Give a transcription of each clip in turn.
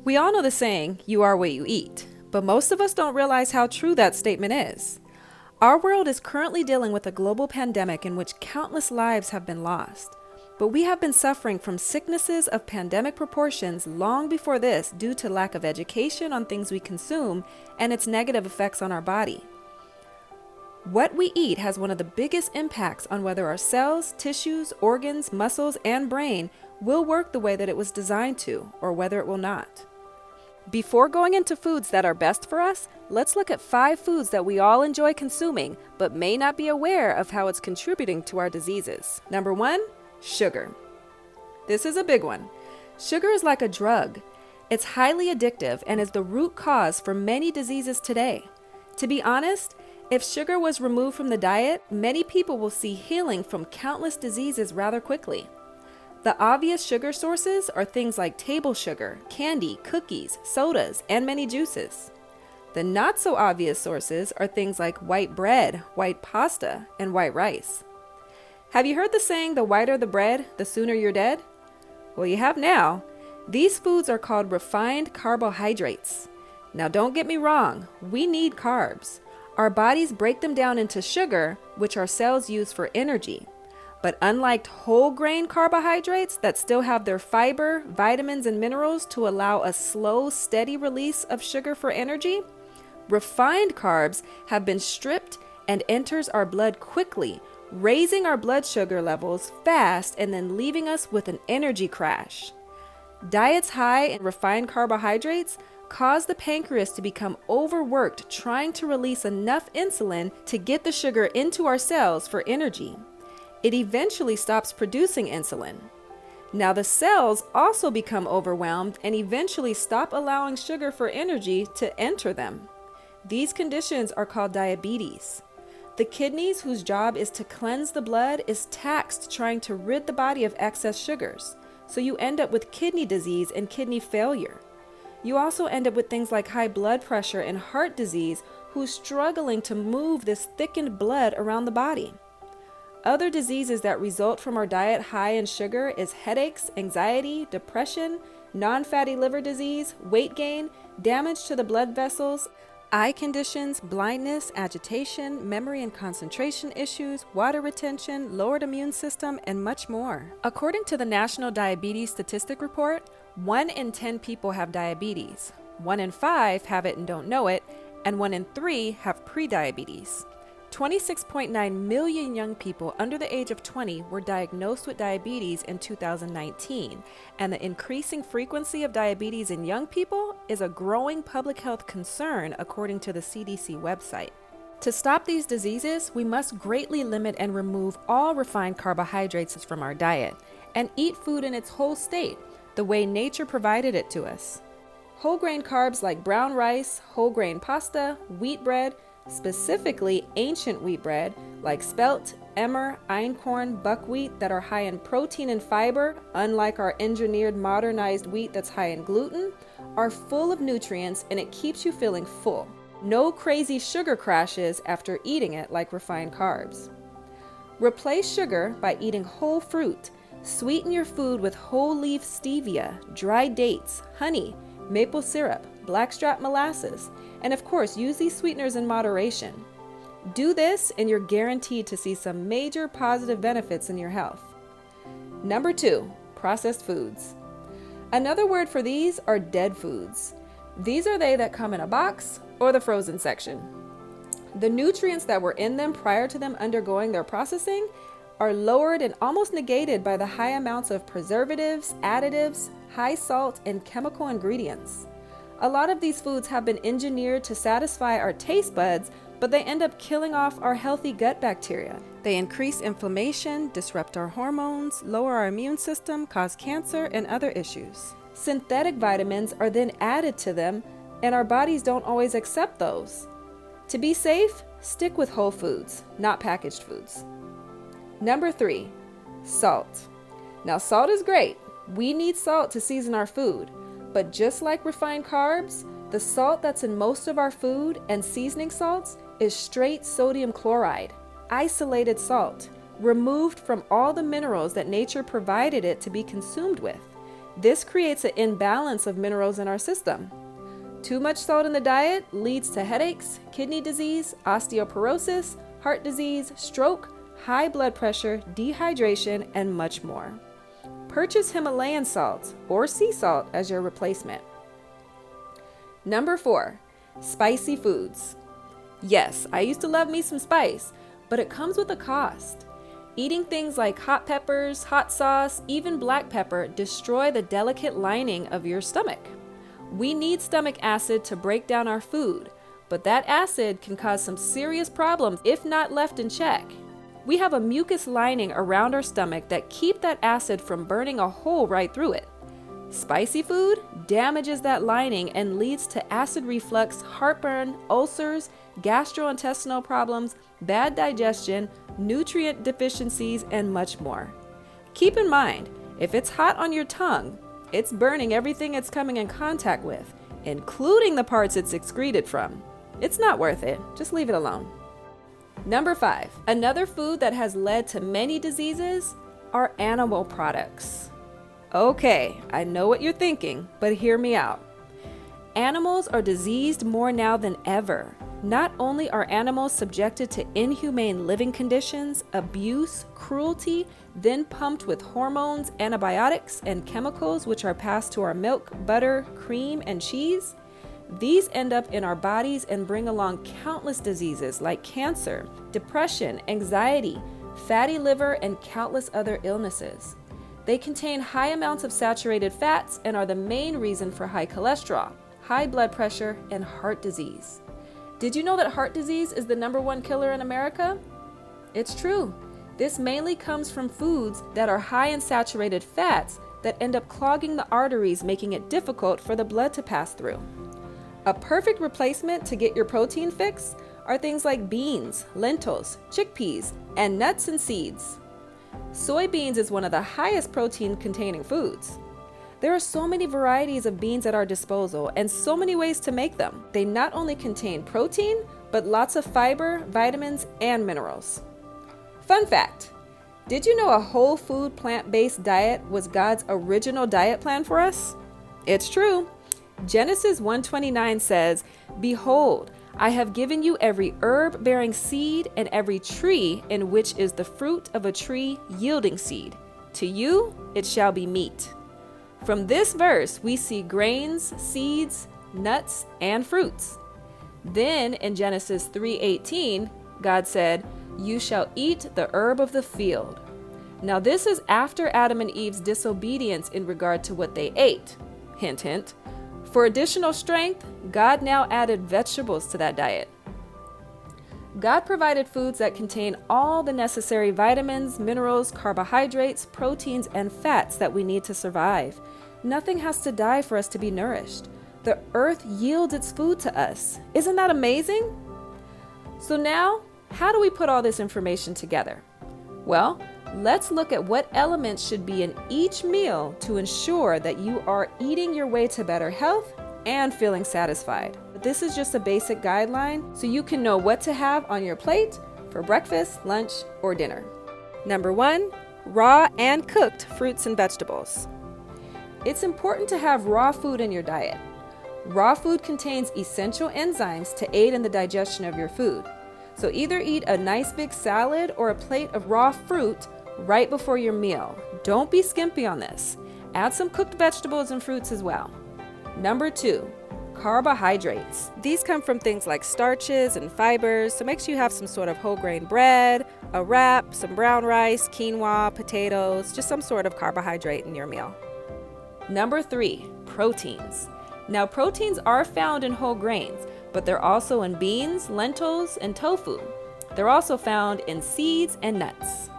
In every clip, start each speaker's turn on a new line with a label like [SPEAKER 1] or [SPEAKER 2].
[SPEAKER 1] We all know the saying, you are what you eat, but most of us don't realize how true that statement is. Our world is currently dealing with a global pandemic in which countless lives have been lost. But we have been suffering from sicknesses of pandemic proportions long before this due to lack of education on things we consume and its negative effects on our body. What we eat has one of the biggest impacts on whether our cells, tissues, organs, muscles, and brain will work the way that it was designed to, or whether it will not. Before going into foods that are best for us, let's look at 5 foods that we all enjoy consuming, but may not be aware of how it's contributing to our diseases. Number 1, sugar. This is a big one. Sugar is like a drug. It's highly addictive and is the root cause for many diseases today. To be honest, if sugar was removed from the diet, many people will see healing from countless diseases rather quickly. The obvious sugar sources are things like table sugar, candy, cookies, sodas, and many juices. The not so obvious sources are things like white bread, white pasta, and white rice. Have you heard the saying, the whiter the bread, the sooner you're dead? Well, you have now. These foods are called refined carbohydrates. Now don't get me wrong, we need carbs. Our bodies break them down into sugar, which our cells use for energy. But unlike whole grain carbohydrates that still have their fiber, vitamins, and minerals to allow a slow, steady release of sugar for energy, refined carbs have been stripped and enters our blood quickly, raising our blood sugar levels fast and then leaving us with an energy crash. Diets high in refined carbohydrates cause the pancreas to become overworked trying to release enough insulin to get the sugar into our cells for energy. It eventually stops producing insulin. Now the cells also become overwhelmed and eventually stop allowing sugar for energy to enter them. These conditions are called diabetes. The kidneys, whose job is to cleanse the blood, is taxed trying to rid the body of excess sugars. So you end up with kidney disease and kidney failure. You also end up with things like high blood pressure and heart disease, who's struggling to move this thickened blood around the body. Other diseases that result from our diet high in sugar is headaches, anxiety, depression, non-fatty liver disease, weight gain, damage to the blood vessels, eye conditions, blindness, agitation, memory and concentration issues, water retention, lowered immune system, and much more. According to the National Diabetes Statistic Report, 1 in 10 people have diabetes, 1 in 5 have it and don't know it, and 1 in 3 have prediabetes. 26.9 million young people under the age of 20 were diagnosed with diabetes in 2019, and the increasing frequency of diabetes in young people is a growing public health concern according to the CDC website. To stop these diseases, we must greatly limit and remove all refined carbohydrates from our diet and eat food in its whole state, the way nature provided it to us. Whole grain carbs like brown rice, whole grain pasta, wheat bread, specifically ancient wheat bread like spelt, emmer, einkorn, buckwheat that are high in protein and fiber, unlike our engineered modernized wheat that's high in gluten, are full of nutrients and it keeps you feeling full. No crazy sugar crashes after eating it like refined carbs. Replace sugar by eating whole fruit. Sweeten your food with whole leaf stevia, dried dates, honey, maple syrup, blackstrap molasses, and of course, use these sweeteners in moderation. Do this and you're guaranteed to see some major positive benefits in your health. Number 2, processed foods. Another word for these are dead foods. These are they that come in a box or the frozen section. The nutrients that were in them prior to them undergoing their processing are lowered and almost negated by the high amounts of preservatives, additives, high salt, and chemical ingredients. A lot of these foods have been engineered to satisfy our taste buds, but they end up killing off our healthy gut bacteria. They increase inflammation, disrupt our hormones, lower our immune system, cause cancer, and other issues. Synthetic vitamins are then added to them, and our bodies don't always accept those. To be safe, stick with whole foods, not packaged foods. Number 3, salt. Now, salt is great. We need salt to season our food. But just like refined carbs, the salt that's in most of our food and seasoning salts is straight sodium chloride, isolated salt, removed from all the minerals that nature provided it to be consumed with. This creates an imbalance of minerals in our system. Too much salt in the diet leads to headaches, kidney disease, osteoporosis, heart disease, stroke, high blood pressure, dehydration, and much more. Purchase Himalayan salt or sea salt as your replacement. Number 4, spicy foods. Yes, I used to love me some spice, but it comes with a cost. Eating things like hot peppers, hot sauce, even black pepper destroy the delicate lining of your stomach. We need stomach acid to break down our food, but that acid can cause some serious problems if not left in check. We have a mucus lining around our stomach that keep that acid from burning a hole right through it. Spicy food damages that lining and leads to acid reflux, heartburn, ulcers, gastrointestinal problems, bad digestion, nutrient deficiencies, and much more. Keep in mind, if it's hot on your tongue, it's burning everything it's coming in contact with, including the parts it's excreted from. It's not worth it. Just leave it alone. Number 5, another food that has led to many diseases are animal products. Okay, I know what you're thinking, but hear me out. Animals are diseased more now than ever. Not only are animals subjected to inhumane living conditions, abuse, cruelty, then pumped with hormones, antibiotics, and chemicals which are passed to our milk, butter, cream, and cheese. These end up in our bodies and bring along countless diseases like cancer, depression, anxiety, fatty liver, and countless other illnesses. They contain high amounts of saturated fats and are the main reason for high cholesterol, high blood pressure, and heart disease. Did you know that heart disease is the #1 killer in America? It's true. This mainly comes from foods that are high in saturated fats that end up clogging the arteries, making it difficult for the blood to pass through. A perfect replacement to get your protein fix are things like beans, lentils, chickpeas, and nuts and seeds. Soybeans is one of the highest protein containing foods. There are so many varieties of beans at our disposal and so many ways to make them. They not only contain protein, but lots of fiber, vitamins, and minerals. Fun fact, did you know a whole food plant-based diet was God's original diet plan for us? It's true. Genesis 1:29 says, "Behold, I have given you every herb bearing seed and every tree in which is the fruit of a tree yielding seed. To you it shall be meat." From this verse, we see grains, seeds, nuts, and fruits. Then in Genesis 3:18, God said, "You shall eat the herb of the field." Now this is after Adam and Eve's disobedience in regard to what they ate. Hint, hint. For additional strength, God now added vegetables to that diet. God provided foods that contain all the necessary vitamins, minerals, carbohydrates, proteins, and fats that we need to survive. Nothing has to die for us to be nourished. The earth yields its food to us. Isn't that amazing? So now, how do we put all this information together? Well, let's look at what elements should be in each meal to ensure that you are eating your way to better health and feeling satisfied. This is just a basic guideline so you can know what to have on your plate for breakfast, lunch, or dinner. Number 1, raw and cooked fruits and vegetables. It's important to have raw food in your diet. Raw food contains essential enzymes to aid in the digestion of your food. So either eat a nice big salad or a plate of raw fruit right before your meal. Don't be skimpy on this. Add some cooked vegetables and fruits as well. Number 2, carbohydrates. These come from things like starches and fibers, so make sure you have some sort of whole grain bread, a wrap, some brown rice, quinoa, potatoes, just some sort of carbohydrate in your meal. Number 3, proteins. Now proteins are found in whole grains, but they're also in beans, lentils, and tofu. They're also found in seeds and nuts.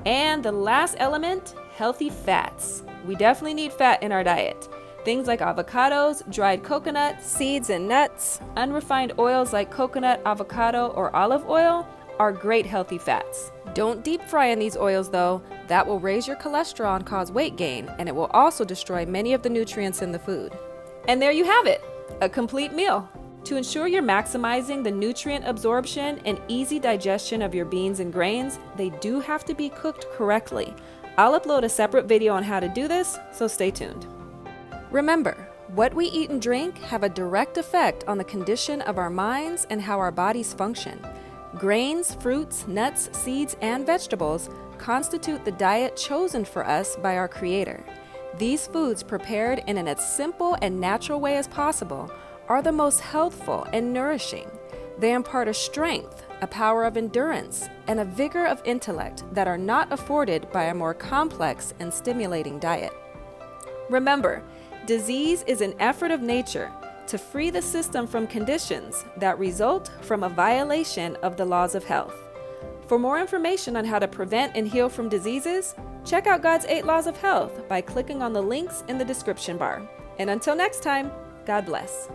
[SPEAKER 1] And the last element, healthy fats. We definitely need fat in our diet. Things like avocados, dried coconut, seeds and nuts, unrefined oils like coconut, avocado, or olive oil are great healthy fats. Don't deep fry in these oils though. That will raise your cholesterol and cause weight gain, and it will also destroy many of the nutrients in the food. And there you have it, a complete meal. To ensure you're maximizing the nutrient absorption and easy digestion of your beans and grains, they do have to be cooked correctly. I'll upload a separate video on how to do this, so stay tuned. Remember, what we eat and drink have a direct effect on the condition of our minds and how our bodies function. Grains, fruits, nuts, seeds, and vegetables constitute the diet chosen for us by our Creator. These foods, prepared in as simple and natural way as possible, are the most healthful and nourishing. They impart a strength, a power of endurance, and a vigor of intellect that are not afforded by a more complex and stimulating diet. Remember, disease is an effort of nature to free the system from conditions that result from a violation of the laws of health. For more information on how to prevent and heal from diseases, check out God's 8 Laws of Health by clicking on the links in the description bar. And until next time, God bless.